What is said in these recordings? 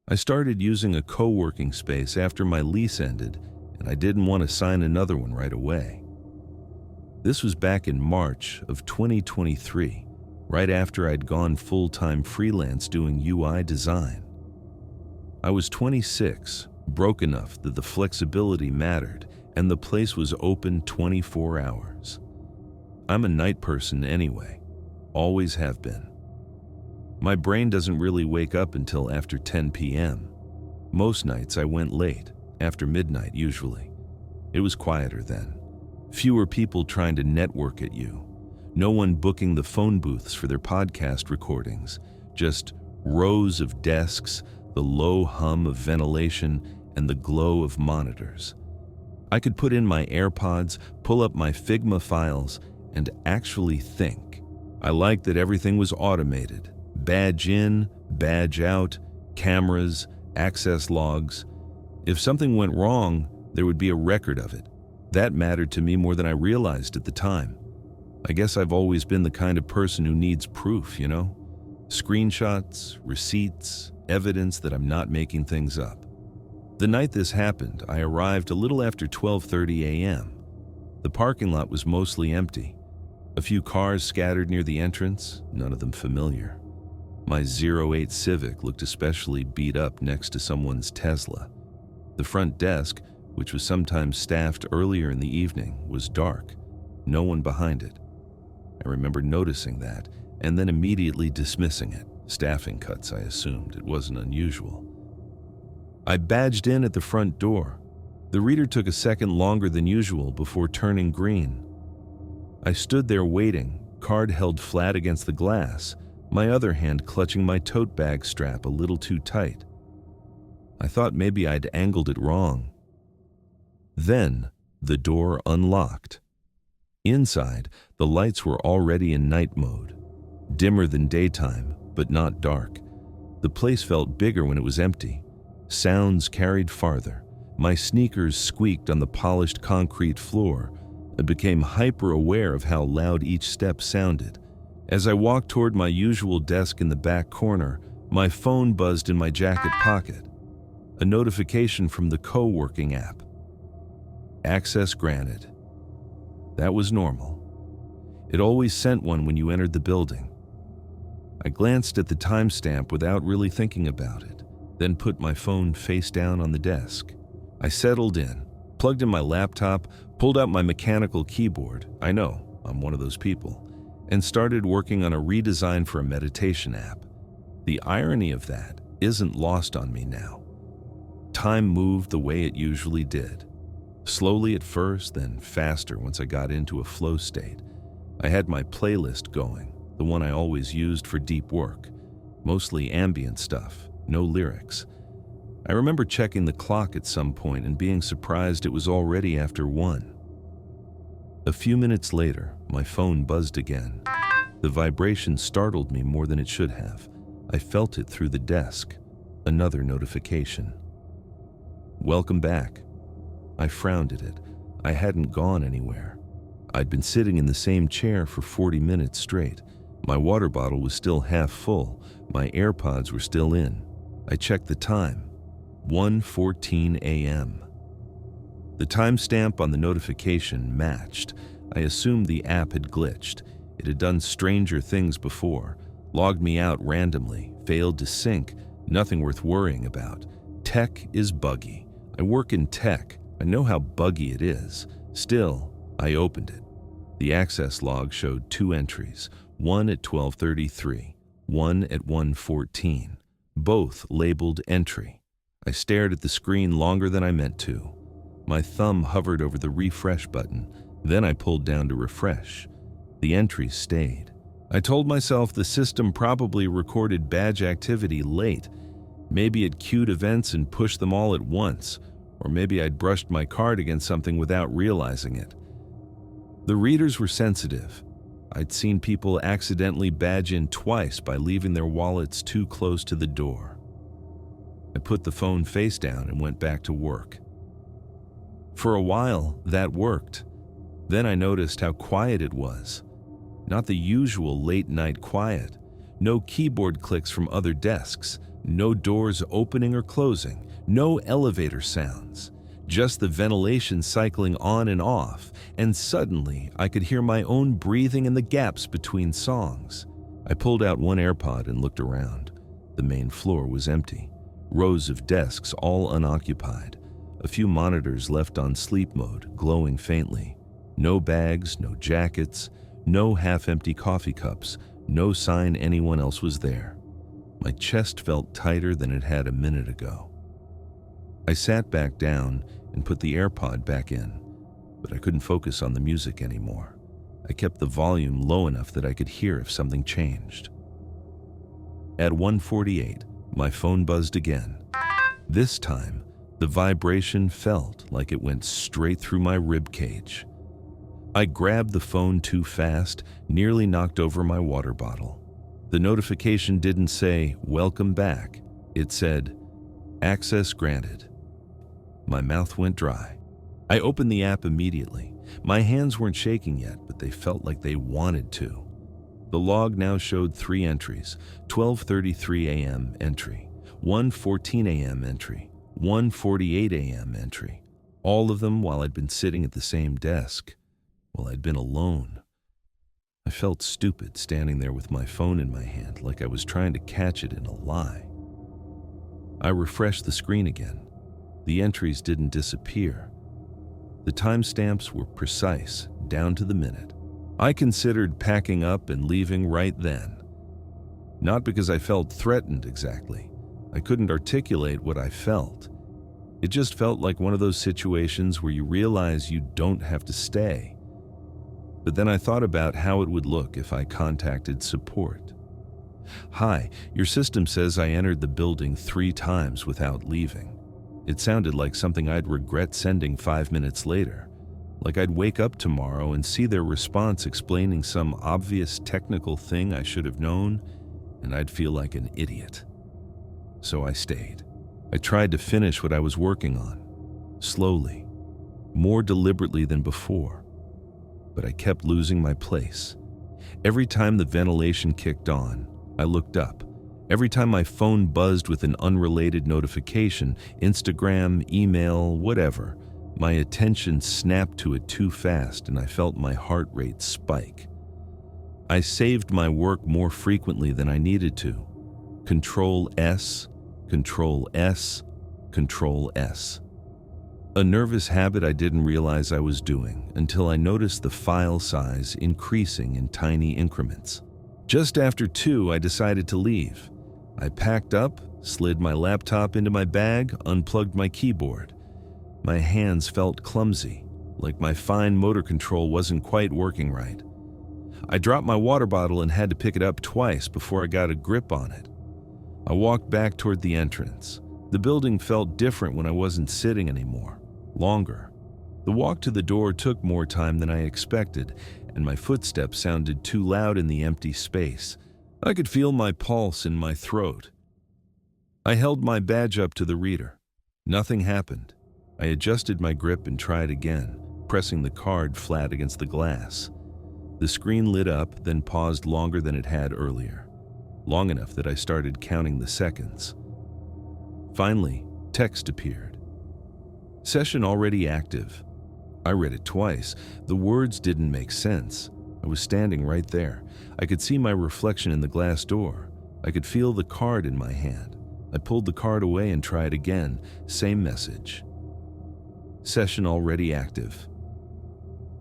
I started using a co-working space after my lease ended, and I didn't want to sign another one right away. This was back in March of 2023, right after I'd gone full-time freelance doing UI design. I was 26, broke enough that the flexibility mattered, and the place was open 24 hours. I'm a night person anyway, always have been. My brain doesn't really wake up until after 10 p.m. Most nights I went late, after midnight usually. It was quieter then. Fewer people trying to network at you. No one booking the phone booths for their podcast recordings. Just rows of desks, the low hum of ventilation, and the glow of monitors. I could put in my AirPods, pull up my Figma files, and actually think. I liked that everything was automated. Badge in, badge out, cameras, access logs. If something went wrong, there would be a record of it. That mattered to me more than I realized at the time. I guess I've always been the kind of person who needs proof, you know? Screenshots, receipts, evidence that I'm not making things up. The night this happened, I arrived a little after 12:30 a.m. The parking lot was mostly empty. A few cars scattered near the entrance, none of them familiar. My 08 Civic looked especially beat up next to someone's Tesla. The front desk, which was sometimes staffed earlier in the evening, was dark. No one behind it. I remember noticing that, and then immediately dismissing it. Staffing cuts, I assumed. It wasn't unusual. I badged in at the front door. The reader took a second longer than usual before turning green. I stood there waiting, card held flat against the glass, my other hand clutching my tote bag strap a little too tight. I thought maybe I'd angled it wrong. Then, the door unlocked. Inside, the lights were already in night mode. Dimmer than daytime, but not dark. The place felt bigger when it was empty. Sounds carried farther. My sneakers squeaked on the polished concrete floor. I became hyper-aware of how loud each step sounded. As I walked toward my usual desk in the back corner, my phone buzzed in my jacket pocket. A notification from the co-working app. Access granted. That was normal. It always sent one when you entered the building. I glanced at the timestamp without really thinking about it, then put my phone face down on the desk. I settled in, plugged in my laptop, pulled out my mechanical keyboard, I know, I'm one of those people, and started working on a redesign for a meditation app. The irony of that isn't lost on me now. Time moved the way it usually did. Slowly at first, then faster once I got into a flow state. I had my playlist going, the one I always used for deep work. Mostly ambient stuff, no lyrics. I remember checking the clock at some point and being surprised it was already after 1. A few minutes later, my phone buzzed again. The vibration startled me more than it should have. I felt it through the desk. Another notification. Welcome back. I frowned at it. I hadn't gone anywhere. I'd been sitting in the same chair for 40 minutes straight. My water bottle was still half full. My AirPods were still in. I checked the time. 1:14 a.m. The timestamp on the notification matched. I assumed the app had glitched. It had done stranger things before. Logged me out randomly, failed to sync, nothing worth worrying about. Tech is buggy. I work in tech. I know how buggy it is. Still, I opened it. The access log showed 2 entries, one at 12:33, one at 1:14, both labeled entry. I stared at the screen longer than I meant to. My thumb hovered over the refresh button, then I pulled down to refresh. The entries stayed. I told myself the system probably recorded badge activity late. Maybe it queued events and pushed them all at once, or maybe I'd brushed my card against something without realizing it. The readers were sensitive. I'd seen people accidentally badge in twice by leaving their wallets too close to the door. I put the phone face down and went back to work. For a while, that worked. Then I noticed how quiet it was. Not the usual late-night quiet. No keyboard clicks from other desks. No doors opening or closing, no elevator sounds, just the ventilation cycling on and off, and suddenly I could hear my own breathing in the gaps between songs. I pulled out one AirPod and looked around. The main floor was empty, rows of desks all unoccupied, a few monitors left on sleep mode, glowing faintly. No bags, no jackets, no half-empty coffee cups, no sign anyone else was there. My chest felt tighter than it had a minute ago. I sat back down and put the AirPod back in, but I couldn't focus on the music anymore. I kept the volume low enough that I could hear if something changed. At 1:48, my phone buzzed again. This time, the vibration felt like it went straight through my rib cage. I grabbed the phone too fast, nearly knocked over my water bottle. The notification didn't say, "Welcome back." It said, "Access granted." My mouth went dry. I opened the app immediately. My hands weren't shaking yet, but they felt like they wanted to. The log now showed 3 entries: 12:33 a.m. entry, 1:14 a.m. entry, 1:48 a.m. entry. All of them while I'd been sitting at the same desk, while I'd been alone. I felt stupid standing there with my phone in my hand, like I was trying to catch it in a lie. I refreshed the screen again. The entries didn't disappear. The timestamps were precise, down to the minute. I considered packing up and leaving right then. Not because I felt threatened exactly. I couldn't articulate what I felt. It just felt like one of those situations where you realize you don't have to stay. But then I thought about how it would look if I contacted support. "Hi, your system says I entered the building 3 times without leaving." It sounded like something I'd regret sending 5 minutes later, like I'd wake up tomorrow and see their response explaining some obvious technical thing I should have known, and I'd feel like an idiot. So I stayed. I tried to finish what I was working on, slowly, more deliberately than before. But I kept losing my place. Every time the ventilation kicked on, I looked up. Every time my phone buzzed with an unrelated notification, Instagram, email, whatever, my attention snapped to it too fast and I felt my heart rate spike. I saved my work more frequently than I needed to. Control S, Control S, Control S. A nervous habit I didn't realize I was doing until I noticed the file size increasing in tiny increments. Just after 2, I decided to leave. I packed up, slid my laptop into my bag, unplugged my keyboard. My hands felt clumsy, like my fine motor control wasn't quite working right. I dropped my water bottle and had to pick it up twice before I got a grip on it. I walked back toward the entrance. The building felt different when I wasn't sitting anymore. Longer. The walk to the door took more time than I expected, and my footsteps sounded too loud in the empty space. I could feel my pulse in my throat. I held my badge up to the reader. Nothing happened. I adjusted my grip and tried again, pressing the card flat against the glass. The screen lit up, then paused longer than it had earlier, long enough that I started counting the seconds. Finally, text appeared. Session already active. I read it twice. The words didn't make sense. I was standing right there. I could see my reflection in the glass door. I could feel the card in my hand. I pulled the card away and tried again. Same message. Session already active.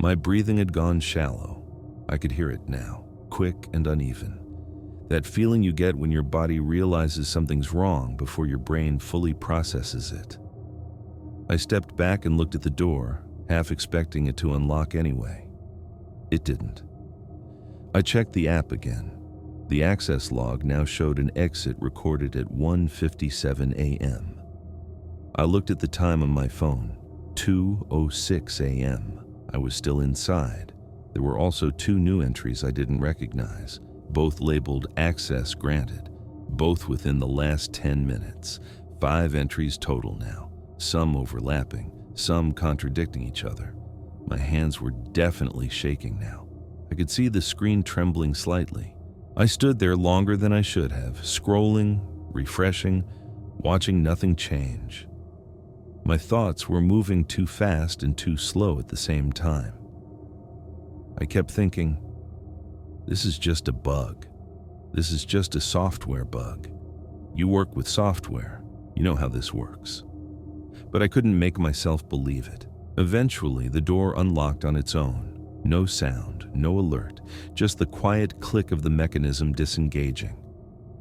My breathing had gone shallow. I could hear it now, quick and uneven. That feeling you get when your body realizes something's wrong before your brain fully processes it. I stepped back and looked at the door, half expecting it to unlock anyway. It didn't. I checked the app again. The access log now showed an exit recorded at 1:57 a.m. I looked at the time on my phone, 2:06 a.m. I was still inside. There were also 2 new entries I didn't recognize, both labeled access granted, both within the last 10 minutes. 5 entries total now. Some overlapping, some contradicting each other. My hands were definitely shaking now. I could see the screen trembling slightly. I stood there longer than I should have, scrolling, refreshing, watching nothing change. My thoughts were moving too fast and too slow at the same time. I kept thinking, this is just a bug. This is just a software bug. You work with software. You know how this works. But I couldn't make myself believe it. Eventually, the door unlocked on its own. No sound, no alert, just the quiet click of the mechanism disengaging.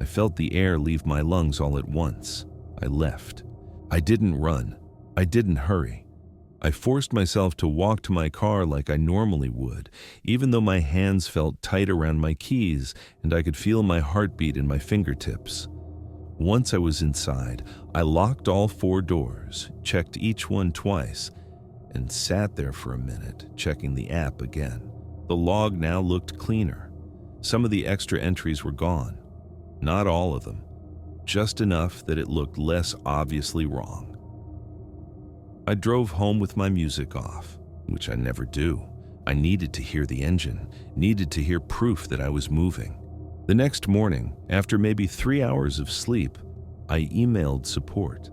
I felt the air leave my lungs all at once. I left. I didn't run. I didn't hurry. I forced myself to walk to my car like I normally would, even though my hands felt tight around my keys and I could feel my heartbeat in my fingertips. Once I was inside, I locked all 4 doors, checked each one twice, and sat there for a minute, checking the app again. The log now looked cleaner. Some of the extra entries were gone. Not all of them, just enough that it looked less obviously wrong. I drove home with my music off, which I never do. I needed to hear the engine, needed to hear proof that I was moving. The next morning, after maybe 3 hours of sleep, I emailed support.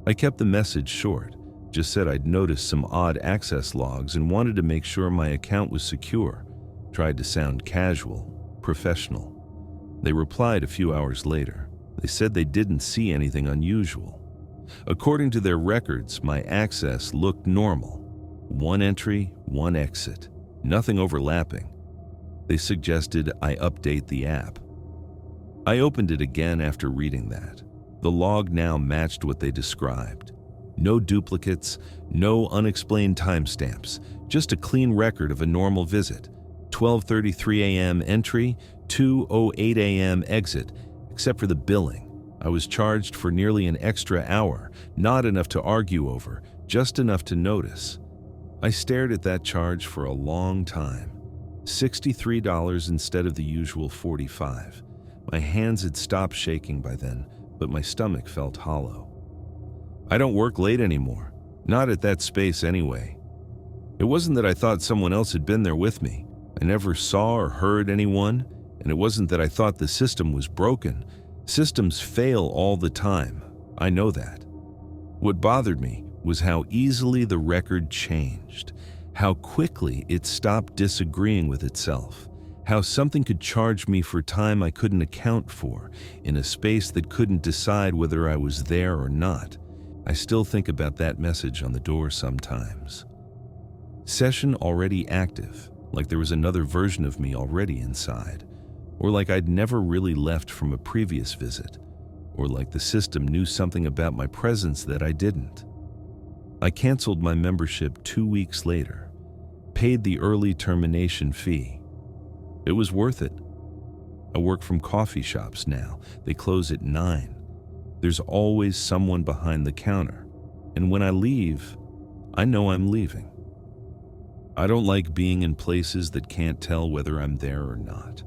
I kept the message short, just said I'd noticed some odd access logs and wanted to make sure my account was secure. Tried to sound casual, professional. They replied a few hours later. They said they didn't see anything unusual. According to their records, my access looked normal. 1 entry, 1 exit, nothing overlapping. They suggested I update the app. I opened it again after reading that. The log now matched what they described. No duplicates, no unexplained timestamps, just a clean record of a normal visit. 12:33 a.m. entry, 2:08 a.m. exit, except for the billing. I was charged for nearly an extra hour, not enough to argue over, just enough to notice. I stared at that charge for a long time. $63 instead of the usual $45. My hands had stopped shaking by then, but my stomach felt hollow. I don't work late anymore, not at that space anyway. It wasn't that I thought someone else had been there with me. I never saw or heard anyone, and it wasn't that I thought the system was broken. Systems fail all the time. I know that. What bothered me was how easily the record changed, how quickly it stopped disagreeing with itself, how something could charge me for time I couldn't account for in a space that couldn't decide whether I was there or not. I still think about that message on the door sometimes. Session already active, like there was another version of me already inside, or like I'd never really left from a previous visit, or like the system knew something about my presence that I didn't. I canceled my membership 2 weeks later, paid the early termination fee. It was worth it. I work from coffee shops now. They close at 9. There's always someone behind the counter, and when I leave, I know I'm leaving. I don't like being in places that can't tell whether I'm there or not.